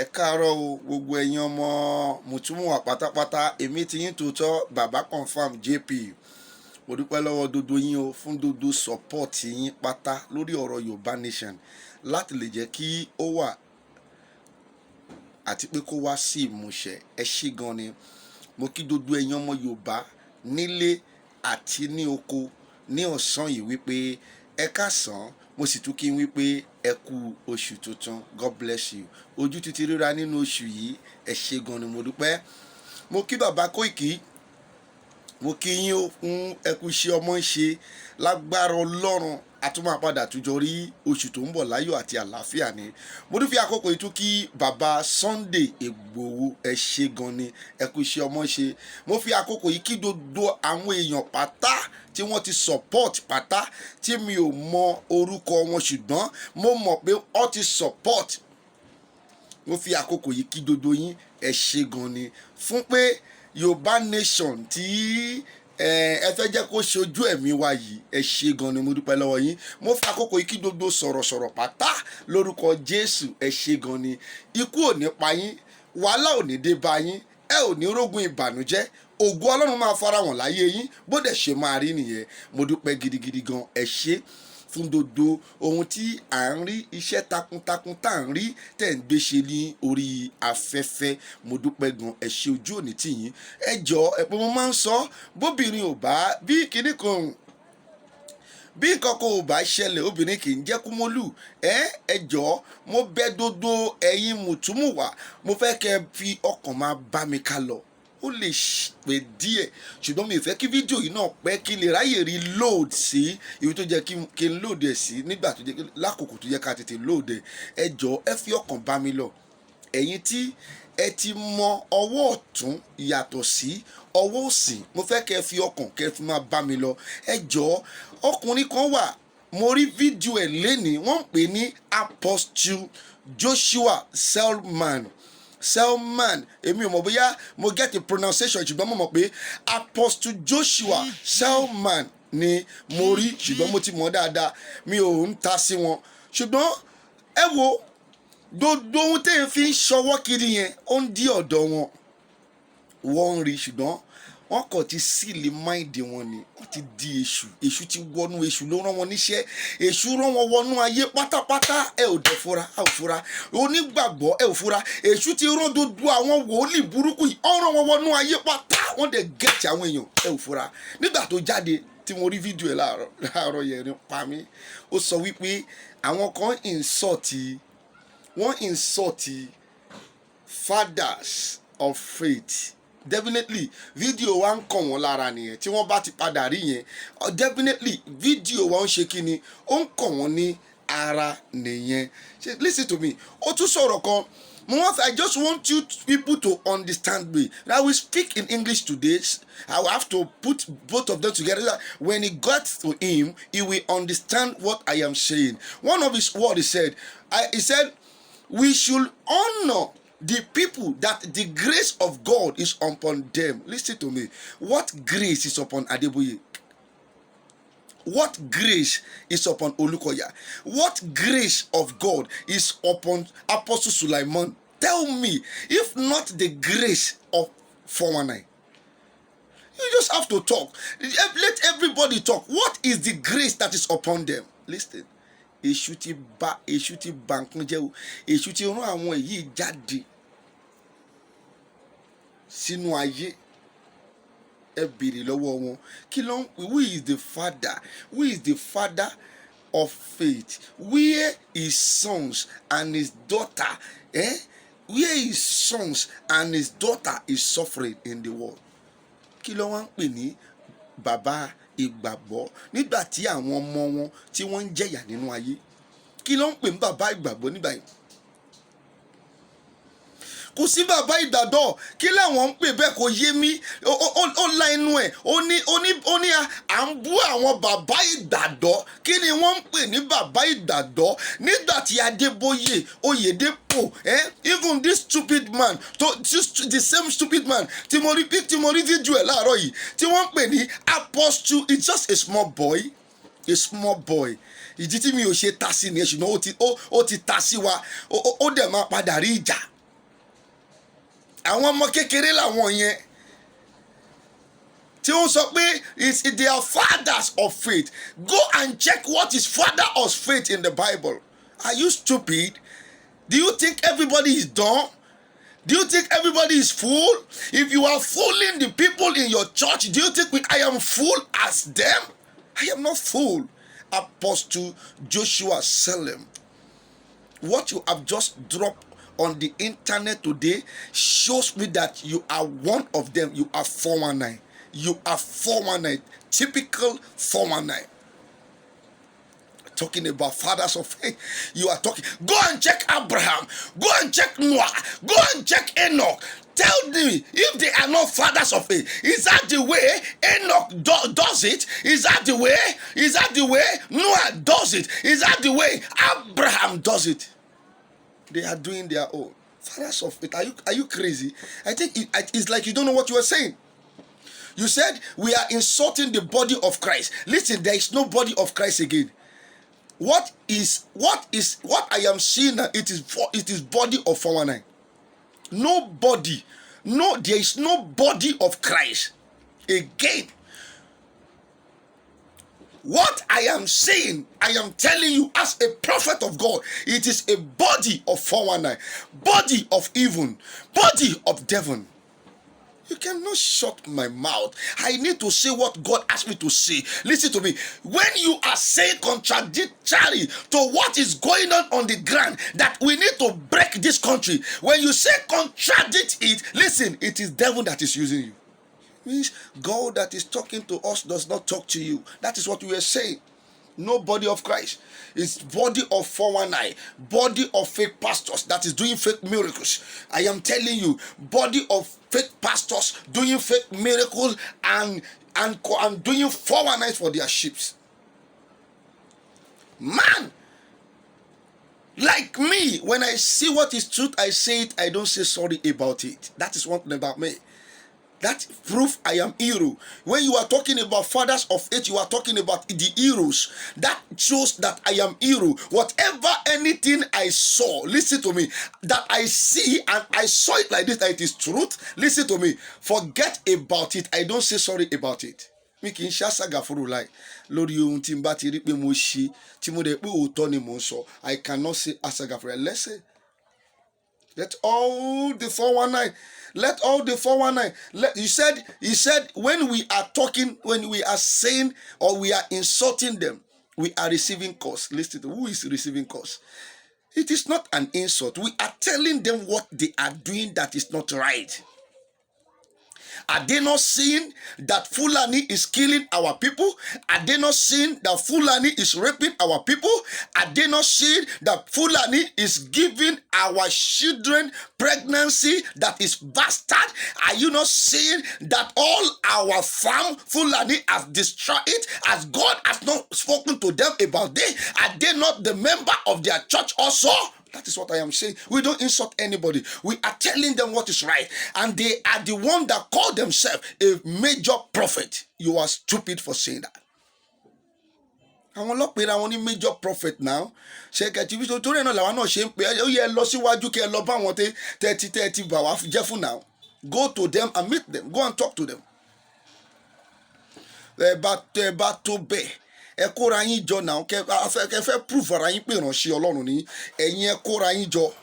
Ẹ káàárọ̀ o gbogbo ẹ̀yin ọmọ Mùtúmùwà pátápátá, èmi ti yín tòótọ́ bàbá confam JP. Mo dúpẹ́ lọ́wọ́ dodo yín o fún dodo support yín pátá lórí ọ̀rọ̀ Yorùbá Nation láti lè jẹ́ kí ó wà àti pé kó wá sí ìmúṣẹ. Ẹ ṣé gan ni. Mo kí dodo ẹ̀yin ọmọ Yorùbá nílé àti ní oko ní ọ̀sán yìí wípé ẹ káàsán, mo sì tún kí n wípé ẹ kú oṣù tuntun. God bless you. Ojú títí ríra nínú oṣù yìí, ẹ ṣé gan ni, mo dúpẹ́. Mo kí bàbá Kóìkì, mo kí yín o fún ẹ kú iṣẹ́ ọmọ ń ṣe lágbára Ọlọ́run. A tún máa padà tún jọ rí oṣù tó ń bọ̀ láyọ̀ àti àlàáfíà ni. Mo tún fi àkókò yìí tún kí bàbá Sunday Igboho, ẹ ṣé gan ni, ẹ kú iṣẹ́ ọmọ ṣe. Mo fi àkókò yìí kí gbogbo àwọn èèyàn pátá tí wọ́n ti support pátá tí mi ò mọ orúkọ wọn ṣùgbọ́n mo mọ̀ pé wọ́n ti support. Mo fi àkókò yìí kí gbogbo yín, ẹ ṣé gan ni fún pé Yorùbá Nation tí ẹ fẹ́ jẹ́ kó ṣojú ẹ̀mí wa yìí, ẹ ṣé gan ni, mo dúpẹ́ lọ́wọ́ yín. Mo fi àkókò yìí kí gbogbo sọ̀rọ̀sọ̀rọ̀ pátá lórúkọ Jésù, ẹ ṣé gan ni. Ikú ò ní pa yín, wàhálà ò ní dé bá yín, ẹ ò ní rógun ìbànújẹ́, ògo Ọlọ́run máa farahàn láyé yín bó dẹ̀ ṣe máa rí nìyẹn. Mo dúpẹ́ gidigidi gan, ẹ ṣé fún gbogbo ohun tí à ń rí, iṣẹ́ takuntakun tá à ń rí tẹ̀ ń gbé ṣe ní orí afẹ́fẹ́. Mo dúpẹ́ gan, ẹ ṣé, ojú òní tì yín. Ẹ jọ̀ọ́, ẹ pé mo máa ń sọ bóbìnrin ò bá bí kinní kan, bí nǹkan kan ò bá ṣẹlẹ̀ obìnrin kì í jẹ́ kúmọ́lù. Ẹ jọ̀ọ́, mo bẹ̀ gbogbo ẹ̀yin Mùtúmùwà, mo fẹ́ kẹ́ fi ọkàn máa bá mi ká lọ. Ó lè pẹ́ díẹ̀ ṣùgbọ́n mi ò fẹ́ kí fídíò yìí náà pẹ́ kí n lè ráyè rí load sí ibi tó jẹ́ kí n load ẹ̀ sí nígbà tó jẹ́ lákòókò tó yẹ ká tètè load ẹ̀. Ẹ jọ̀ọ́, ẹ fi ọkàn bá mi lọ. Ẹ̀yin tí ẹ ti mọ ọwọ́ ọ̀tún yàtọ̀ sí ọwọ́ òsì, mo fẹ́ kẹ́ fi ọkàn kẹ́ fi máa bá mi lọ. Ẹ jọ̀ọ́, ọkùnrin kan wà, mo rí fídíò ẹ̀ lénìí, wọ́n ń pè ní Apostle Joshua Selman, èmi ò mọ̀ bóyá mo get the pronunciation ṣùgbọ́n mo mọ̀ pé Apostle Joshua Selman ni mo rí ṣùgbọ́n mo ti mọ̀ dáadáa, mi ò ń ta sí wọn. ṣùgbọ́n ẹ wo gbogbo ohun tẹ́yìn fi ń ṣọwọ́ kiri yẹn ó ń dí ọ̀dọ̀ wọn, wọ́n ń rí ṣùgbọ́n wọ́n kàn ti sílì máìndì wọn ni, wọ́n ti di èṣù ti wọnú, èṣù ló rán wọn níṣẹ́, èṣù rán wọn wọnú ayé pátápátá. Ẹ ò dẹ̀ fura, ẹ ò fura, onígbàgbọ́ ẹ ò fura, èṣù ti rán gbogbo àwọn wòlíì burúkú yìí, ó rán wọn wọnú ayé pátá, wọ́n dẹ̀ gẹ̀ẹ́tì àwọn èèyàn, ẹ ò fura. Nígbà tó jáde tí mo rí fídíò ẹ̀ láàárọ̀ yẹn ní pa mí, ó sọ wípé àwọn kan wọ́n insult fathers of faith. Definitely fídíò wa ń kàn wọ́n lára nìyẹn, tí wọ́n bá ti padà rí yẹn definitely fídíò wa ń ṣe kí ni, ó ń kàn wọ́n ní ara nìyẹn. Listen to me, ó tún sọ̀rọ̀ kan. I just want you people to understand me. Now we speak in English today. I will have to put both of them together. When it got to him, he will understand what I am saying. One of his words he said, we should honor the people that the grace of God is upon them. Listen to me. What grace is upon Adeboye? What grace is upon Olukoya? What grace of God is upon Apostle Sulaiman? Tell me, if not the grace of 419. You just have to talk. Let everybody talk. What is the grace that is upon them? Listen. Èṣù ti bà nǹkan jẹ́ o. Èṣù ti rán àwọn èyí jáde sínú ayé. Ẹ béèrè lọ́wọ́ wọn, who is the father? Who is the father of faith? Where his sons and his daughter? Where his sons and his daughter is suffering in the world? Kí ló wá ń pè ní bàbá ìgbàgbọ́ nígbà tí àwọn ọmọ wọn tí wọ́n ń jẹ̀yà nínú ayé? Kí ló ń pè ní bàbá ìgbàgbọ́ nígbà yìí? Kò sí bàbá ìgbàgbọ́. Kí làwọn ń pè bẹ́ẹ̀ kò yé mi. Ó la inú ẹ̀, ó ní à ń bú àwọn bàbá ìgbàgbọ́. Kí ni wọ́n ń pè ní bàbá ìgbàgbọ́? Nígbà tí Adébóyè Oyèdépò, even this stupid man, the same stupid man tí mo rí fídíò ẹ̀ láàárọ̀ yìí, tí wọ́n ń pè ní Apostle, it's just a small boy. Ìdí tí mi ò ṣe ta sí ni ẹ̀, ṣùgbọ́n ó ti ta sí wa, ó dẹ̀ máa padà rí ìjà. àwọn ọmọ kékeré làwọn yẹn tí ó sọ pé they are fathers of faith. Go and check what is father of faith in the Bible. Are you stupid? Do you think everybody is dumb? Do you think everybody is fool? If you are fooling the people in your church, do you think I am fool as them? I am not fool. Apostle Joshua Salem, what you have just dropped on the internet today shows me that you are one of them. You are 419. You are 419. Typical 419. Talking about fathers of faith. You are talking. Go and check Abraham. Go and check Noah. Go and check Enoch. Tell me if they are not fathers of faith. Is that the way Enoch does it? Is that the way? Is that the way Noah does it? Is that the way Abraham does it? They are doing their own. Fathers of faith. Are you crazy? I think it's like you don't know what you are saying. You said we are insulting the body of Christ. Listen, there is no body of Christ again. What I am seeing now, it is body of 419. Nobody, no, there is no body of Christ again. What I am saying, I am telling you as a prophet of God, it is a body of 419, body of evil, body of devil. You cannot shut my mouth. I need to say what God asked me to say. Listen to me. When you are saying contradictory to what is going on the ground, that we need to break this country. When you say contradict it, listen, it is devil that is using you. It means God that is talking to us does not talk to you. That is what we are saying. No body of Christ. It's body of 419, body of fake pastors that is doing fake miracles. I am telling you, body of fake pastors doing fake miracles and doing 419 for their sheep. Man, like me, when I see what is truth, I say it. I don't say sorry about it. That is one thing about me. That proof I am hero. When you are talking about fathers of faith, you are talking about the heroes. That shows that I am hero. Whatever anything I saw, listen to me, that I see and I saw it like this, that it is truth. Listen to me. Forget about it. I don't say sorry about it. Mi kì í ṣàṣàgà fúru láì lórí ohun tí n bá ti rí pé mo ṣe tí mo dẹ̀ pé òótọ́ ni mo ń sọ. I cannot say àṣàgà fúru. Let's say, let all the 419. Let all the 419. He said, when we are talking, when we are saying or we are insulting them, we are receiving curse. Listen to who is receiving curse. It is not an insult. We are telling them what they are doing that is not right. Are they not seeing that Fulani is killing our people? Are they not seeing that Fulani is raping our people? Are they not seeing that Fulani is giving our children pregnancy that is bastard? Are you not seeing that all our farm Fulani has destroyed it, as God has not spoken to them about it? Are they not the member of their church also? That is what I am saying. We don't insult anybody. We are telling them what is right. And they are the one that call themselves a major prophet. You are stupid for saying that. Àwọn ọlọ́pẹ̀rẹ̀ àwọn ní major prophet now. Ṣé kẹ̀tì bí torí náà làwọn náà ṣe ń pè é. Ó yẹ lọ síwájú kí ẹ lọ bá wọn tẹ́tí bà wá jẹ́ fún now. Go to them and meet them. Go and talk to them. Ẹ bá tó bẹ́ẹ̀. Ẹ kóra yín jọ náà kẹ fẹ́ proof ara yín pé ìránṣẹ́ Ọlọ́run ní ẹ̀yin ẹ kóra yín jọ.